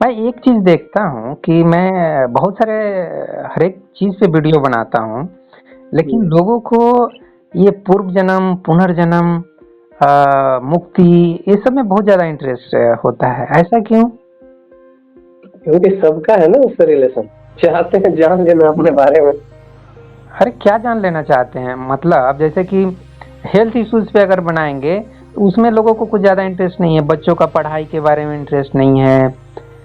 मैं एक चीज़ देखता हूँ कि मैं बहुत सारे हर एक चीज़ पे वीडियो बनाता हूँ, लेकिन लोगों को ये पूर्व जन्म, पुनर्जन्म, मुक्ति, ये सब में बहुत ज़्यादा इंटरेस्ट होता है। ऐसा क्यों? क्योंकि सबका है ना उससे रिलेशन, चाहते हैं जान लेना अपने बारे में। अरे क्या जान लेना चाहते हैं? मतलब जैसे कि हेल्थ इश्यूज पे अगर बनाएंगे तो उसमें लोगों को कुछ ज़्यादा इंटरेस्ट नहीं है, बच्चों का पढ़ाई के बारे में इंटरेस्ट नहीं है,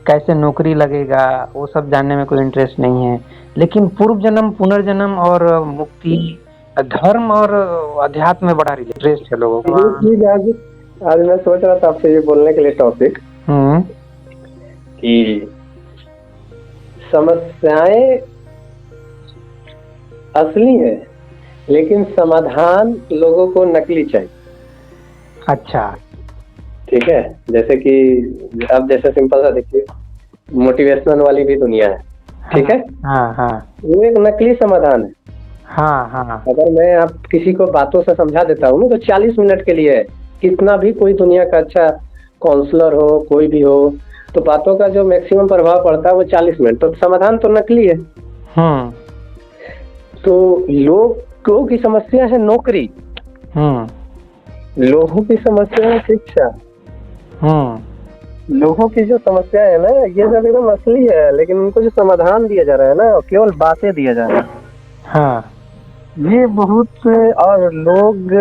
कैसे नौकरी लगेगा वो सब जानने में कोई इंटरेस्ट नहीं है। लेकिन पूर्व जन्म, पुनर्जन्म और मुक्ति, धर्म और अध्यात्म में बड़ा इंटरेस्ट है लोगों को। ये चीज आज आज मैं सोच रहा था आपसे ये बोलने के लिए टॉपिक हम्म। कि समस्याएं असली है लेकिन समाधान लोगों को नकली चाहिए। अच्छा। ठीक है, जैसे कि अब जैसे सिंपल सा देखिए, मोटिवेशनल वाली भी दुनिया है। ठीक है, हाँ हाँ वो एक नकली समाधान है। हाँ हाँ अगर मैं आप किसी को बातों से समझा देता हूँ तो 40 मिनट के लिए है, कितना भी कोई दुनिया का अच्छा काउंसलर हो, कोई भी हो, तो बातों का जो मैक्सिमम प्रभाव पड़ता है वो 40 मिनट, तो समाधान तो नकली है। तो लोगों की समस्या है नौकरी, लोगों की समस्या है शिक्षा, लोगों की जो समस्या है ना, ये सब एकदम असली है, लेकिन उनको जो समाधान दिया जा रहा है ना, केवल बातें दिया जा रहा है। हाँ। ये बहुत, और लोग,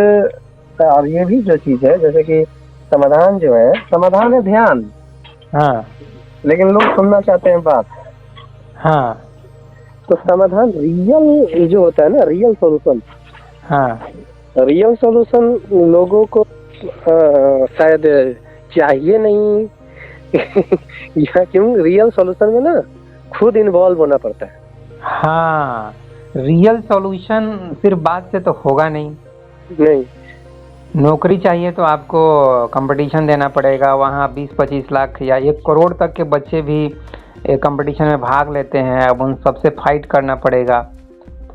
और ये भी जो चीज है, जैसे कि समाधान जो है, समाधान है ध्यान। हाँ लेकिन लोग सुनना चाहते हैं बात। हाँ तो समाधान रियल जो होता है ना, रियल सॉल्यूशन, हाँ रियल सॉल्यूशन लोगों को शायद चाहिए नहीं। या क्यों, रियल सॉल्यूशन में ना खुद इन्वॉल्व होना पड़ता है। हाँ, रियल सॉल्यूशन सिर्फ बात से तो होगा नहीं। नौकरी चाहिए तो आपको कंपटीशन देना पड़ेगा, वहाँ 20-25 लाख या 1 करोड़ तक के बच्चे भी कंपटीशन में भाग लेते हैं। अब उन सबसे फाइट करना पड़ेगा,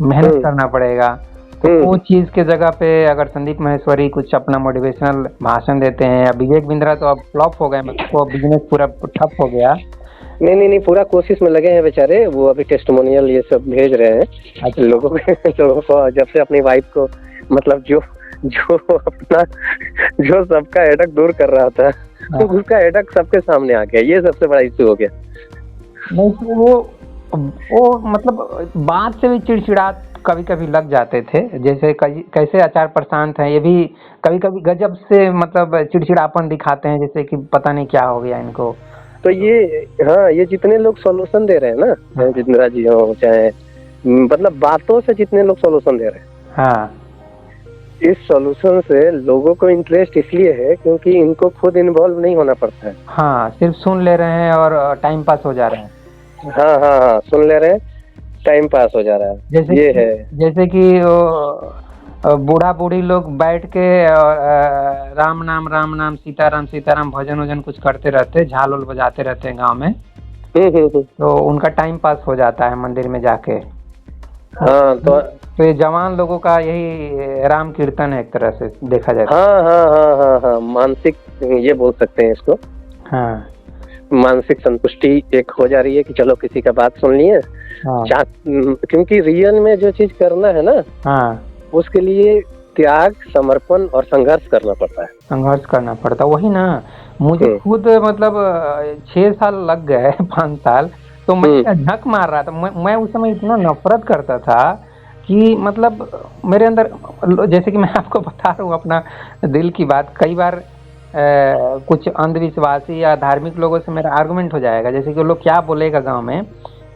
मेहनत करना पड़ेगा। तो वो चीज़ के जगह पे अगर संदीप माहेश्वरी कुछ अपना मोटिवेशनल भाषण देते हैं, या विवेक बिंद्रा तो अब फ्लॉप हो गए, मतलब बिजनेस पूरा ठप हो गया। नहीं, पूरा कोशिश में लगे हैं बेचारे, वो अभी टेस्टिमोनियल ये सब भेज रहे हैं लोगों को, जब से अपनी वाइफ को, मतलब जो अपना जो सबका हेडक दूर कर रहा था, तो उसका हेडक सबके सामने आ गया। ये सबसे बड़ा इश्यू हो गया। नहीं तो वो मतलब बात से भी चिड़चिड़ा कभी कभी लग जाते थे, जैसे कैसे आचार प्रशांत हैं, ये भी कभी कभी गजब से मतलब चिड़चिड़ापन दिखाते हैं, जैसे कि पता नहीं क्या हो गया इनको। तो ये, हाँ, ये जितने लोग सॉल्यूशन दे रहे हैं ना, चाहे जितेंद्र जी हो, चाहे मतलब बातों से जितने लोग सॉल्यूशन दे रहे हैं, हाँ, इस सॉल्यूशन से लोगों को इंटरेस्ट इसलिए है क्योंकि इनको खुद इन्वॉल्व नहीं होना पड़ता है। हाँ, सिर्फ सुन ले रहे हैं और टाइम पास हो जा रहे हैं। हाँ, सुन ले रहे हैं, टाइम पास हो जा रहा है। जैसे कि बूढ़ा बूढ़ी लोग बैठ के राम नाम सीताराम भजन वजन कुछ करते रहते, झाल उल बजाते रहते हैं गांव में। तो उनका टाइम पास हो जाता है मंदिर में जाके। हाँ, तो ये जवान लोगों का यही राम कीर्तन है एक तरह से देखा जाए। हाँ, मानसिक, ये बोल सकते हैं इसको। हाँ, मानसिक संतुष्टि एक हो जा रही है कि चलो किसी का बात सुन लिए। हाँ। क्योंकि रियल में जो चीज करना है ना, हाँ, उसके लिए त्याग, समर्पण और संघर्ष करना पड़ता है। वही ना, मुझे खुद मतलब 6 साल लग गए 5 साल, तो मैं झक मार रहा था। मैं उस समय इतना नफरत करता था कि मतलब मेरे अंदर, जैसे कि मैं आपको बता रहा हूँ अपना दिल की बात, कई बार कुछ अंधविश्वासी या धार्मिक लोगों से मेरा आर्गुमेंट हो जाएगा, जैसे कि वो लोग क्या बोलेगा गांव में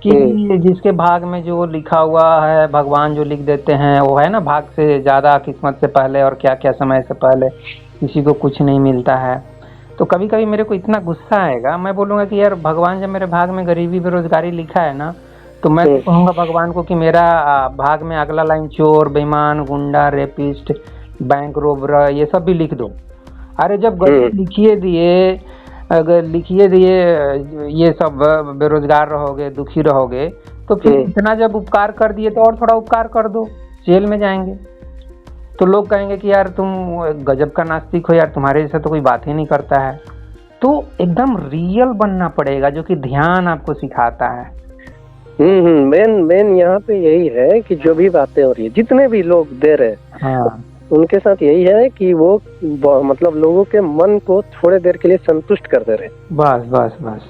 कि जिसके भाग में जो लिखा हुआ है, भगवान जो लिख देते हैं, वो है ना, भाग से ज्यादा किस्मत से पहले और क्या क्या समय से पहले किसी को कुछ नहीं मिलता है। तो कभी कभी मेरे को इतना गुस्सा आएगा, मैं बोलूँगा कि यार भगवान जब मेरे भाग में गरीबी बेरोजगारी लिखा है ना, तो मैं तो कहूँगा भगवान को कि मेरा भाग में अगला लाइन चोर, बेईमान, गुंडा, रेपिस्ट, बैंक रोबर, ये सब भी लिख दो। अरे जब गरीब लिखिए दिए, अगर लिखिए दिए ये सब, बेरोजगार रहोगे, दुखी रहोगे, तो फिर इतना जब उपकार कर दिए तो और थोड़ा उपकार कर दो, जेल में जाएंगे। तो लोग कहेंगे कि यार तुम गजब का नास्तिक हो यार, तुम्हारे जैसा तो कोई बात ही नहीं करता है। तो एकदम रियल बनना पड़ेगा, जो कि ध्यान आपको सिखाता है। मेन मेन यहाँ पे यही है कि जो भी बातें हो रही है, जितने भी लोग दे रहे हैं, हाँ, उनके साथ यही है कि वो मतलब लोगों के मन को थोड़े देर के लिए संतुष्ट कर दे रहे हैं। बस बस बस।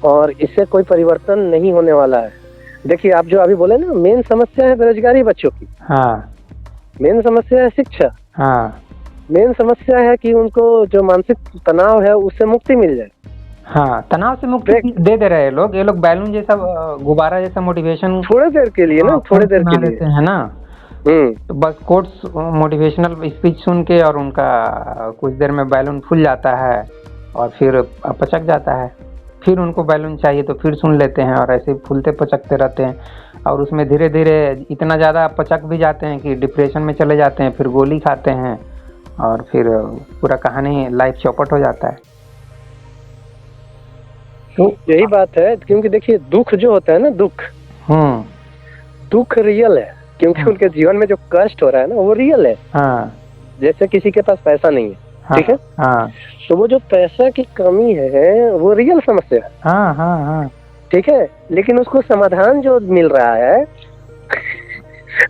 और इससे कोई परिवर्तन नहीं होने वाला है। देखिए, आप जो अभी बोले ना, मेन समस्या है बेरोजगारी बच्चों की, हाँ मेन समस्या है शिक्षा, हाँ मेन समस्या है कि उनको जो मानसिक तनाव है उससे मुक्ति मिल जाए। हाँ, तनाव से मुक्ति दे दे रहे हैं लोग। ये लोग बैलून जैसा, गुब्बारा जैसा मोटिवेशन थोड़े देर के लिए ना, थोड़े देर के लिए है ना। तो बस कोट्स, मोटिवेशनल स्पीच सुन के और उनका कुछ देर में बैलून फूल जाता है और फिर पचक जाता है। फिर उनको बैलून चाहिए तो फिर सुन लेते हैं और ऐसे फूलते पचकते रहते हैं। और उसमें धीरे धीरे इतना ज़्यादा पचक भी जाते हैं कि डिप्रेशन में चले जाते हैं, फिर गोली खाते हैं और फिर पूरा कहानी लाइफ चौपट हो जाता है। तो यही बात है, क्योंकि देखिए दुख जो होता है ना, दुख रियल है, क्योंकि उनके जीवन में जो कष्ट हो रहा है ना वो रियल है। हाँ, जैसे किसी के पास पैसा नहीं है, हाँ, ठीक है, हाँ, तो वो जो पैसा की कमी है वो रियल समस्या है। हाँ, हाँ, हाँ, ठीक है, लेकिन उसको समाधान जो मिल रहा है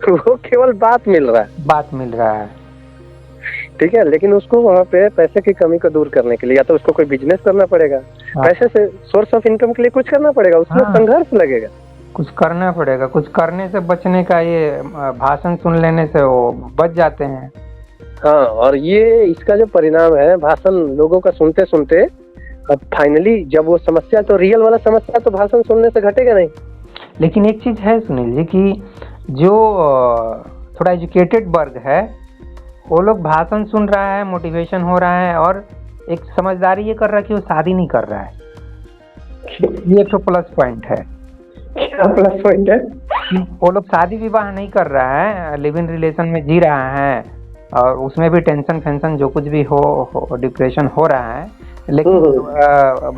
वो केवल बात मिल रहा है। ठीक है, लेकिन उसको वहाँ पे पैसे की कमी को दूर करने के लिए या तो उसको कोई बिजनेस करना पड़ेगा, पैसे से सोर्स ऑफ इनकम के लिए कुछ करना पड़ेगा, उसमें संघर्ष लगेगा, कुछ करना पड़ेगा। कुछ करने से बचने का, ये भाषण सुन लेने से वो बच जाते हैं। हाँ, और ये इसका जो परिणाम है, भाषण लोगों का सुनते सुनते अब फाइनली जब वो समस्या, तो रियल वाला समस्या तो भाषण सुनने से घटेगा नहीं। लेकिन एक चीज है सुनील जी, कि जो थोड़ा एजुकेटेड वर्ग है वो लोग भाषण सुन रहा है, मोटिवेशन हो रहा है और एक समझदारी ये कर रहा है कि वो शादी नहीं कर रहा है। ये तो प्लस पॉइंट है। क्या प्लस पॉइंट है? वो लोग शादी विवाह नहीं कर रहा है, लिव इन रिलेशन में जी रहा है और उसमें भी टेंशन फेंशन जो कुछ भी हो डिप्रेशन हो रहा है, लेकिन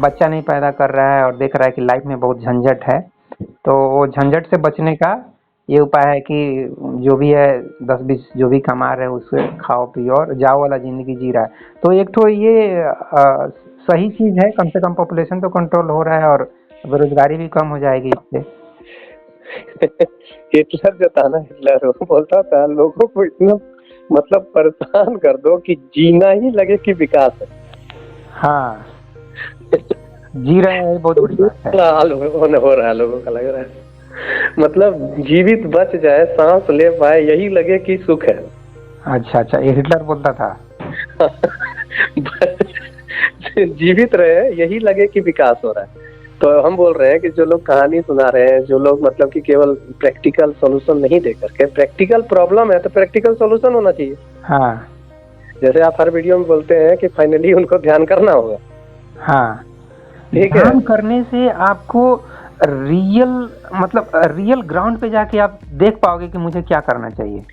बच्चा नहीं पैदा कर रहा है और देख रहा है कि लाइफ में बहुत झंझट है। तो वो झंझट से बचने का ये उपाय है कि जो भी है 10-20 जो भी कमा रहे हैं उससे खाओ पियो और जाओ वाला जिंदगी जी रहा है। तो एक तो ये सही चीज है, कम से कम पॉपुलेशन तो कंट्रोल हो रहा है और बेरोजगारी भी कम हो जाएगी इससे। हिटलर जो था ना, हिटलर वो बोलता था लोगों को इतना मतलब परेशान कर दो कि जीना ही लगे कि विकास है। हाँ, जी रहे हैं, बहुत बड़ी बात है। हाल हो रहा है लोगों का, लग रहा है मतलब जीवित बच जाए, सांस ले पाए, यही लगे कि सुख है। अच्छा, ये हिटलर बोलता था। जीवित रहे, यही लगे कि विकास हो रहा है। तो हम बोल रहे हैं कि जो लोग कहानी सुना रहे हैं, जो लोग मतलब कि केवल प्रैक्टिकल सॉल्यूशन नहीं दे करके, प्रैक्टिकल प्रॉब्लम है तो प्रैक्टिकल सॉल्यूशन होना चाहिए। हाँ, जैसे आप हर वीडियो में बोलते हैं कि फाइनली उनको ध्यान करना होगा। हाँ, ठीक है, ध्यान करने से आपको रियल ग्राउंड पे जाके आप देख पाओगे कि मुझे क्या करना चाहिए।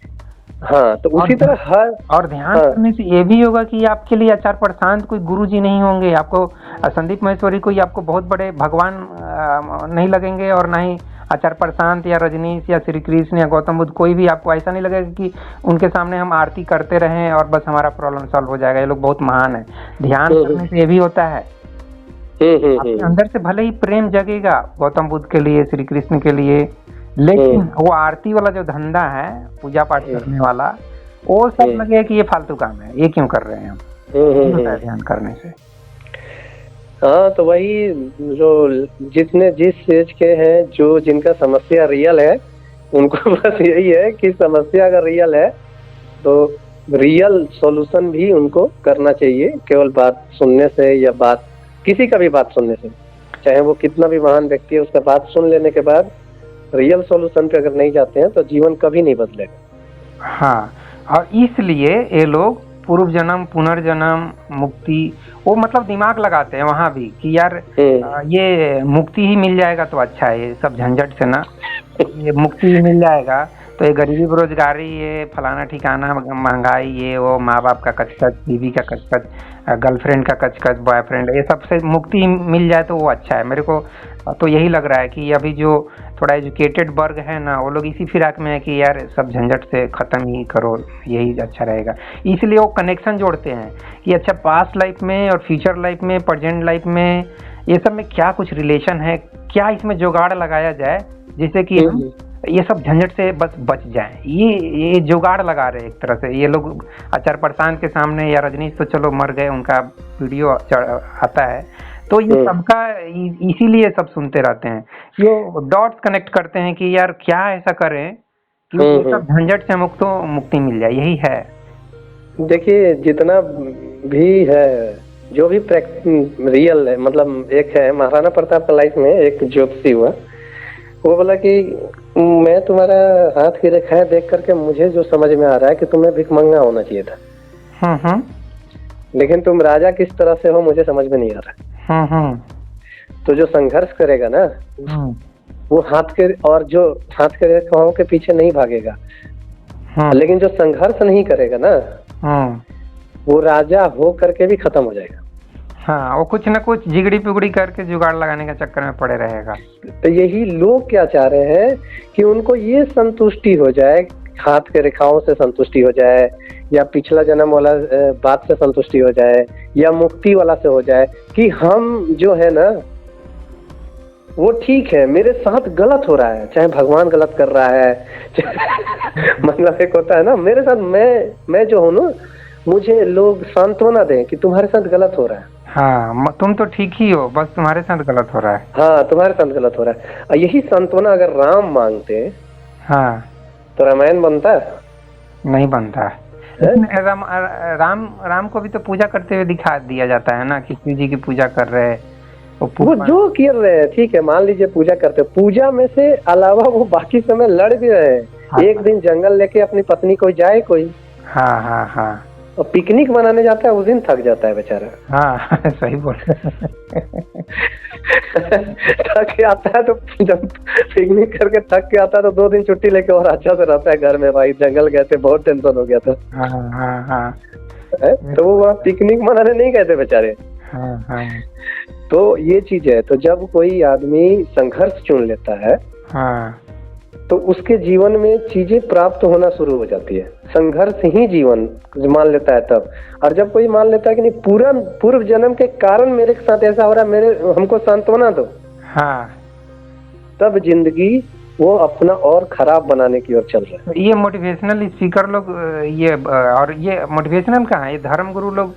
हाँ, तो उसी तरह और ध्यान करने से ये भी होगा कि आपके लिए आचार प्रशांत कोई गुरुजी नहीं होंगे, आपको संदीप महेश्वरी कोई आपको बहुत बड़े भगवान नहीं लगेंगे, और ना ही आचार प्रशांत या रजनीश या श्री कृष्ण या गौतम बुद्ध, कोई भी आपको ऐसा नहीं लगेगा कि उनके सामने हम आरती करते रहें और बस हमारा प्रॉब्लम सॉल्व हो जाएगा। ये लोग बहुत महान है। ध्यान करने से ये भी होता है, आपके अंदर से भले ही प्रेम जगेगा गौतम बुद्ध के लिए, श्री कृष्ण के लिए, लेकिन वो आरती वाला जो धंधा है, पूजा पाठ करने वाला, वो सब लगे कि ये फालतू काम है, ये क्यों कर रहे हैं हम। ध्यान करने से हाँ, तो वही जो जितने जिस एज के हैं, जो जिनका समस्या रियल है, उनको बस यही है कि समस्या अगर रियल है तो रियल सॉल्यूशन भी उनको करना चाहिए। केवल बात सुनने से या बात किसी का भी बात सुनने से, चाहे वो कितना भी महान व्यक्ति है, उसका बात सुन लेने के बाद रियल सॉल्यूशन पे अगर नहीं जाते हैं तो जीवन कभी नहीं बदलेगा। हाँ, और इसलिए ये लोग पूर्व जन्म, पुनर्जन्म, मुक्ति, वो मतलब दिमाग लगाते हैं वहाँ भी कि यार ये मुक्ति ही मिल जाएगा तो अच्छा है, ये सब झंझट से ना ये मुक्ति ही मिल जाएगा तो ये गरीबी, बेरोजगारी, ये फलाना ठिकाना, महंगाई, ये वो, माँ बाप का कचकच, बीवी का कचकच, गर्लफ्रेंड का कचकच, बॉयफ्रेंड, ये सबसे मुक्ति मिल जाए तो वो अच्छा है। मेरे को तो यही लग रहा है कि अभी जो थोड़ा एजुकेटेड वर्ग है ना, वो लोग इसी फिराक में है कि यार सब झंझट से ख़त्म ही करो, यही अच्छा रहेगा। इसलिए वो कनेक्शन जोड़ते हैं कि अच्छा पास्ट लाइफ में और फ्यूचर लाइफ में, प्रेजेंट लाइफ में, ये सब में क्या कुछ रिलेशन है, क्या इसमें जुगाड़ लगाया जाए जिससे कि हम ये सब झंझट से बस बच जाएं। ये जुगाड़ लगा रहे हैं एक तरह से ये लोग। आचार प्रसान के सामने, या रजनीश तो चलो मर गए, उनका वीडियो आता है, तो ये सबका इसीलिए सब सुनते रहते हैं, ये डॉट्स कनेक्ट करते हैं कि यार क्या ऐसा करें कि ये सब झंझट से मुक्ति मिल जाए, यही है। देखिए जितना भी है, जो भी रियल है, मतलब एक है महाराणा प्रताप का लाइफ में एक ज्योतिषी हुआ, वो बोला कि मैं तुम्हारा हाथ की रेखाएं देख करके मुझे जो समझ में आ रहा है कि तुम्हें भिखमंगा होना चाहिए था, लेकिन तुम राजा किस तरह से हो मुझे समझ में नहीं आ रहा। तो जो संघर्ष करेगा ना, वो जो हाथ के रेखाओं के पीछे नहीं भागेगा, लेकिन जो संघर्ष नहीं करेगा ना, वो राजा हो करके भी खत्म हो जाएगा। हाँ, वो कुछ ना कुछ जिगड़ी पिगड़ी करके जुगाड़ लगाने का चक्कर में पड़े रहेगा। तो यही लोग क्या चाह रहे हैं कि उनको ये संतुष्टि हो जाए, हाथ के रेखाओं से संतुष्टि हो जाए, या पिछला जन्म वाला बात से संतुष्टि हो जाए, या मुक्ति वाला से हो जाए कि हम जो है ना वो ठीक है, मेरे साथ गलत हो रहा है, चाहे भगवान गलत कर रहा है मतलब एक होता है ना, मेरे साथ मैं जो हूँ ना, मुझे लोग सांत्वना दें कि तुम्हारे साथ गलत हो रहा है। हाँ, तुम तो ठीक ही हो, बस तुम्हारे साथ गलत हो रहा है। हाँ, तुम्हारे साथ गलत हो रहा है। यही सांत्वना अगर राम मांगते, हाँ, तो रामायण बनता है? नहीं बनता है। राम को भी तो पूजा करते हुए दिखा दिया जाता है ना, कि शिव जी की पूजा कर रहे हैं, वो जो कर रहे हैं ठीक है, मान लीजिए पूजा करते, पूजा में से अलावा वो बाकी समय लड़ भी रहे हैं। हाँ, एक दिन जंगल लेके अपनी पत्नी को जाए कोई, हाँ हाँ हाँ, और पिकनिक मनाने जाता है, उस दिन थक जाता है बेचारा। हाँ सही बोल थक के आता है, तो जब पिकनिक करके थक के आता है तो 2 दिन छुट्टी लेके और अच्छा से रहता है घर में, भाई जंगल गए थे, बहुत टेंशन हो गया था। हाँ हाँ हाँ, तो वो वहाँ पिकनिक मनाने नहीं गए थे बेचारे। हाँ हाँ, तो ये चीज है। तो जब कोई आदमी संघर्ष चुन लेता है, हाँ, तो उसके जीवन में चीजें प्राप्त होना शुरू हो जाती है। संघर्ष ही जीवन मान लेता है तब। और जब कोई मान लेता है कि नहीं, पूर्व जन्म के कारण मेरे साथ ऐसा हो रहा है, हमको सांत्वना दो, हाँ, तब जिंदगी वो अपना और खराब बनाने की ओर चल रहा है। ये मोटिवेशनल स्पीकर लोग, और ये मोटिवेशनल कहाँ है, ये धर्म गुरु लोग,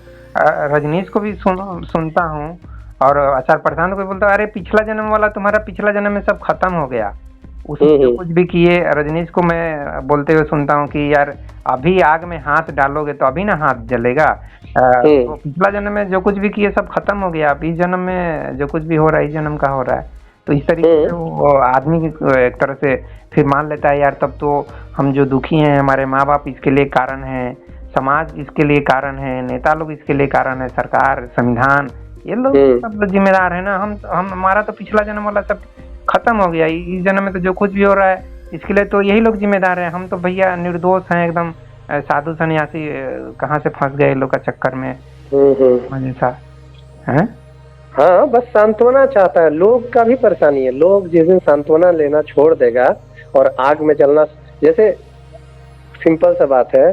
रजनीश को भी सुनता हूँ, और आचार प्रधान को भी बोलता है, अरे पिछला जन्म वाला, तुम्हारा पिछला जन्म में सब खत्म हो गया, उसी जो कुछ भी किए। रजनीश को मैं बोलते हुए सुनता हूँ कि यार अभी आग में हाथ डालोगे तो अभी ना हाथ जलेगा, तो पिछला जन्म में जो कुछ भी किए सब खत्म हो गया, अब इस जन्म में जो कुछ भी हो रहा है इस जन्म का हो रहा है। तो इस तरीके से वो आदमी एक तरह से फिर मान लेता है, यार तब तो हम जो दुखी हैं, हमारे माँ बाप इसके लिए कारण है, समाज इसके लिए कारण है, नेता लोग इसके लिए कारण है, सरकार, संविधान, ये लोग सब जिम्मेदार है ना, हम हमारा तो पिछला जन्म वाला सब खत्म हो गया, इस जन्म में तो जो कुछ भी हो रहा है इसके लिए तो यही लोग जिम्मेदार हैं, हम तो भैया निर्दोष हैं एकदम, साधु सन्यासी कहाँ से फंस गए लोग का चक्कर में ऐसा है। हाँ, बस सांत्वना चाहता है, लोग का भी परेशानी है। लोग जिस दिन सांत्वना लेना छोड़ देगा और आग में जलना, जैसे सिंपल सा बात है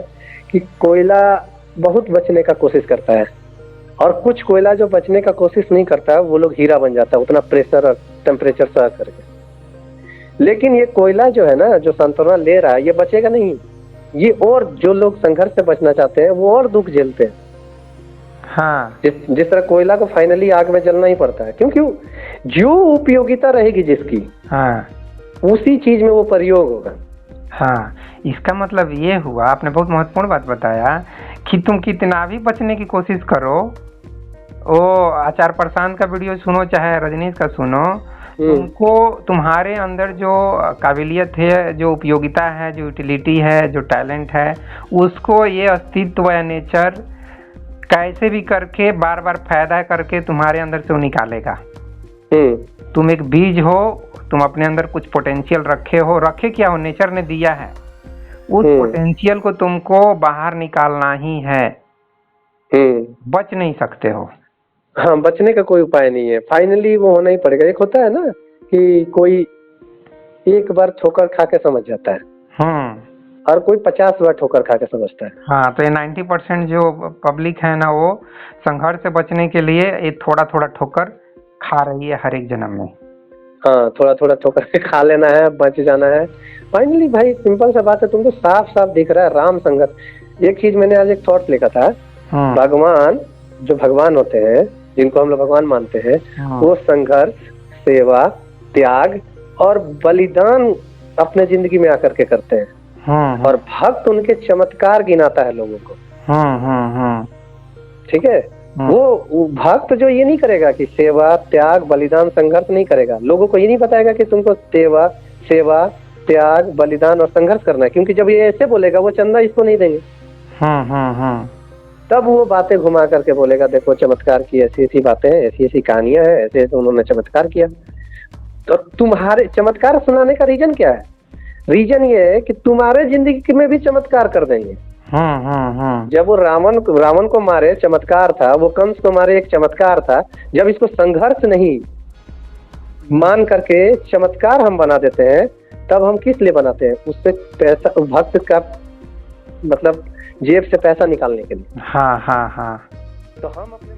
कि कोयला बहुत बचने का कोशिश करता है, और कुछ कोयला जो बचने का कोशिश नहीं करता है वो लोग हीरा बन जाता है, उतना प्रेशर और टेम्परेचर सह करके। लेकिन ये कोयला जो है ना, जो सांत्वना ले रहा है, ये बचेगा नहीं, ये और जो लोग संघर्ष से बचना चाहते हैं वो और दुख झेलते हैं। हाँ, जिस तरह कोयला को फाइनली आग में जलना ही पड़ता है, क्योंकि जो उपयोगिता रहेगी जिसकी, हाँ, उसी चीज में वो प्रयोग होगा। हाँ, इसका मतलब ये हुआ, आपने बहुत महत्वपूर्ण बात बताया कि तुम कितना भी बचने की कोशिश करो, वो आचार प्रशांत का वीडियो सुनो चाहे रजनीश का सुनो, तुमको तुम्हारे अंदर जो काबिलियत है, जो उपयोगिता है, जो यूटिलिटी है, जो टैलेंट है, उसको ये अस्तित्व या नेचर कैसे भी करके बार बार फायदा करके तुम्हारे अंदर से वो निकालेगा। तुम एक बीज हो, तुम अपने अंदर कुछ पोटेंशियल रखे हो, रखे क्या हो, नेचर ने दिया है, उस पोटेंशियल को तुमको बाहर निकालना ही है, बच नहीं सकते हो। हाँ, बचने का कोई उपाय नहीं है, फाइनली वो होना ही पड़ेगा। एक होता है ना कि कोई एक बार ठोकर खा के समझ जाता है और कोई 50 बार ठोकर खा के समझता है। हाँ, तो ये 90% जो पब्लिक है ना, वो संघर्ष से बचने के लिए ये थोड़ा थोड़ा ठोकर खा रही है हर एक जन्म में। हाँ, थोड़ा थोड़ा ठोकर खा लेना है, बच जाना है फाइनली। भाई सिंपल सा बात है, तुमको साफ साफ दिख रहा है राम संगत। एक चीज मैंने आज एक थॉट लिखा था, भगवान जो भगवान होते हैं, जिनको हम लोग भगवान मानते हैं, वो संघर्ष, सेवा, त्याग और बलिदान अपने जिंदगी में आकर के करते हैं। और भक्त उनके चमत्कार गिनाता है लोगों को। ठीक है, वो भक्त जो ये नहीं करेगा कि सेवा, त्याग, बलिदान, संघर्ष नहीं करेगा, लोगों को ये नहीं बताएगा कि तुमको सेवा, त्याग, बलिदान और संघर्ष करना है, क्योंकि जब ये ऐसे बोलेगा वो चंदा इसको नहीं देंगे। तब वो बातें घुमा करके बोलेगा, देखो चमत्कार की ऐसी ऐसी बातें हैं, ऐसी ऐसी कहानियां हैं, ऐसे ऐसे उन्होंने चमत्कार किया। तो तुम्हारे चमत्कार सुनाने का रीजन क्या है? रीजन ये है कि तुम्हारे जिंदगी में भी चमत्कार कर देंगे। जब वो रावण को मारे चमत्कार था, वो कंस को मारे एक चमत्कार था। जब इसको संघर्ष नहीं मान करके चमत्कार हम बना देते हैं, तब हम किस लिए बनाते हैं? उससे पैसा, भक्त का मतलब जेब से पैसा निकालने के लिए। हाँ। तो हम अपने